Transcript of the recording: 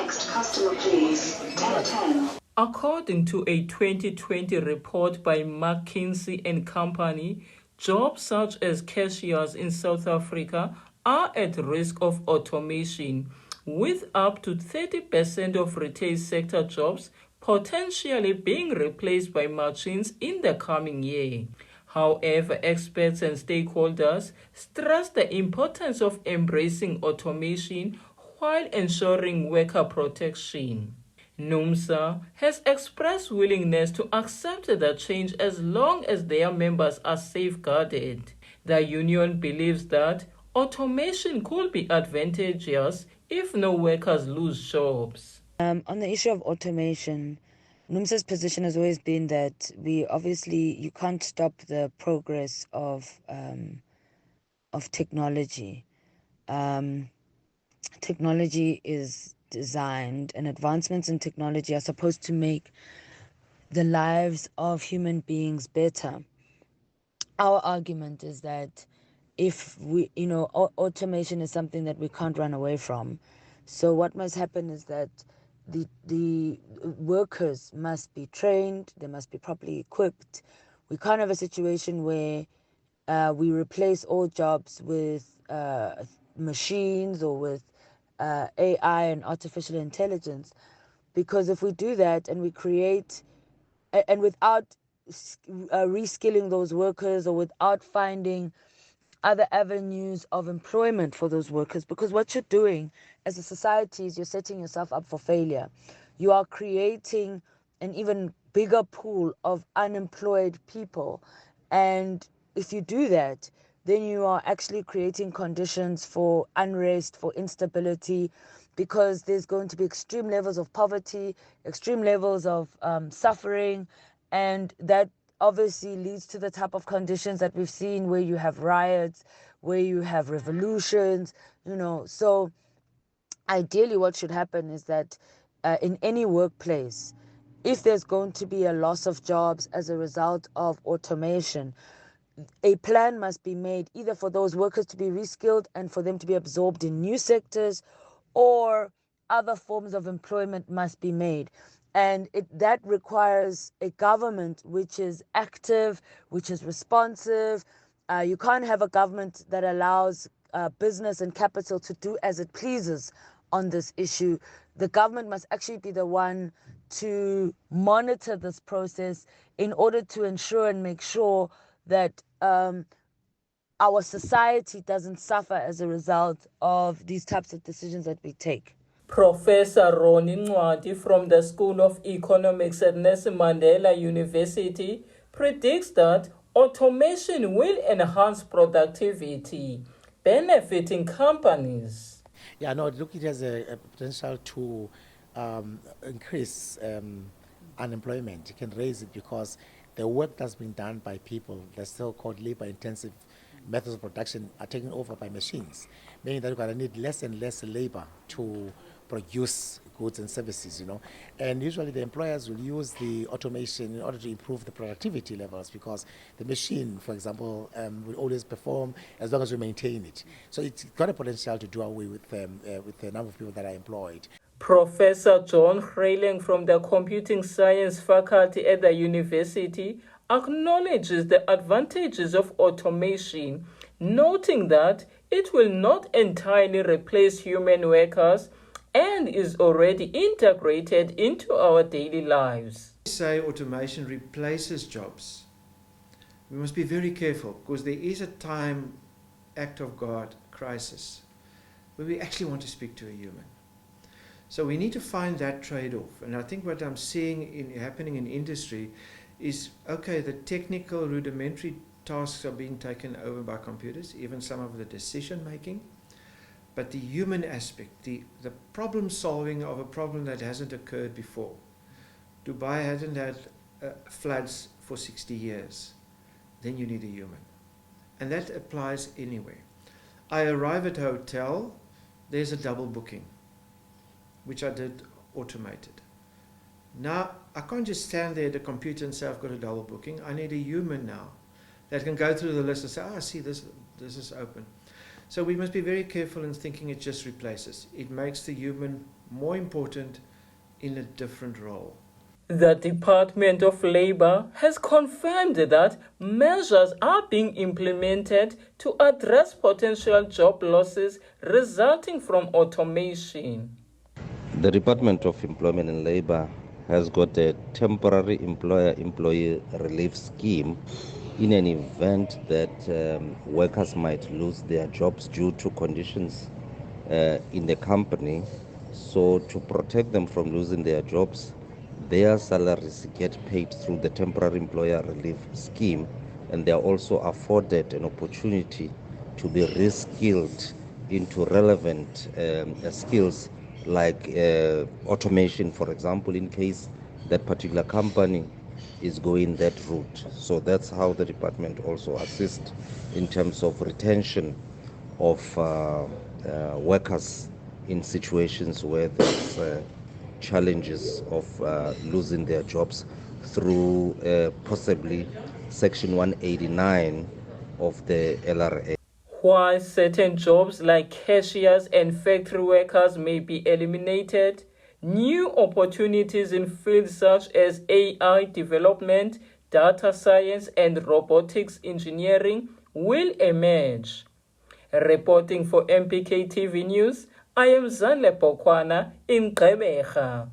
Next customer, please. 1010. According to a 2020 report by McKinsey and Company, jobs such as cashiers in South Africa are at risk of automation, with up to 30% of retail sector jobs potentially being replaced by machines in the coming year. However, experts and stakeholders stress the importance of embracing automation while ensuring worker protection. NUMSA has expressed willingness to accept the change as long as their members are safeguarded. The union believes that automation could be advantageous if no workers lose jobs. On the issue of automation, NUMSA's position has always been that you can't stop the progress of technology. Technology is designed, and advancements in technology are supposed to make the lives of human beings better. Our argument is that if automation is something that we can't run away from. So what must happen is that the workers must be trained, they must be properly equipped. We can't have a situation where we replace all jobs with machines or with AI and artificial intelligence, because if we do that and we create and without reskilling those workers, or without finding other avenues of employment for those workers, because what you're doing as a society is you're setting yourself up for failure. You are creating an even bigger pool of unemployed people, and if you do that, then you are actually creating conditions for unrest, for instability, because there's going to be extreme levels of poverty, extreme levels of suffering, and that obviously leads to the type of conditions that we've seen, where you have riots, where you have revolutions, So ideally what should happen is that in any workplace, if there's going to be a loss of jobs as a result of automation, a plan must be made either for those workers to be reskilled and for them to be absorbed in new sectors, or other forms of employment must be made. And that requires a government which is active, which is responsive. You can't have a government that allows business and capital to do as it pleases on this issue. The government must actually be the one to monitor this process in order to ensure and make sure that our society doesn't suffer as a result of these types of decisions that we take. Professor Ronnie Ncwadi from the School of Economics at Nelson Mandela University predicts that automation will enhance productivity, benefiting companies. Look, it has a potential to increase unemployment. It can raise it because the work that's been done by people, the so-called labor-intensive methods of production, are taken over by machines, meaning that you're going to need less and less labor to produce goods and services, And usually the employers will use the automation in order to improve the productivity levels, because the machine, for example, will always perform as long as we maintain it. So it's got a potential to do away with the number of people that are employed. Professor John Hreiling from the Computing Science faculty at the university acknowledges the advantages of automation, noting that it will not entirely replace human workers and is already integrated into our daily lives. Say automation replaces jobs. We must be very careful, because there is a time, act of God crisis, where we actually want to speak to a human. So we need to find that trade-off. And I think what I'm seeing happening in industry is, okay, the technical rudimentary tasks are being taken over by computers, even some of the decision making. But the human aspect, the problem solving of a problem that hasn't occurred before. Dubai hasn't had floods for 60 years. Then you need a human. And that applies anywhere. I arrive at a hotel, there's a double booking, which I did automated. Now, I can't just stand there at the computer and say I've got a double booking. I need a human now that can go through the list and say, I see this is open. So we must be very careful in thinking it just replaces. It makes the human more important, in a different role. The Department of Labor has confirmed that measures are being implemented to address potential job losses resulting from automation. The Department of Employment and Labor has got a temporary employer-employee relief scheme in an event that workers might lose their jobs due to conditions in the company. So to protect them from losing their jobs, their salaries get paid through the temporary employer relief scheme, and they are also afforded an opportunity to be reskilled into relevant skills like automation, for example, in case that particular company is going that route. So that's how the department also assists in terms of retention of workers in situations where there's challenges of losing their jobs through possibly Section 189 of the LRA. While certain jobs like cashiers and factory workers may be eliminated, new opportunities in fields such as AI development, data science, and robotics engineering will emerge. Reporting for MPK TV News, I am Zandile Bokwana in Gqeberha.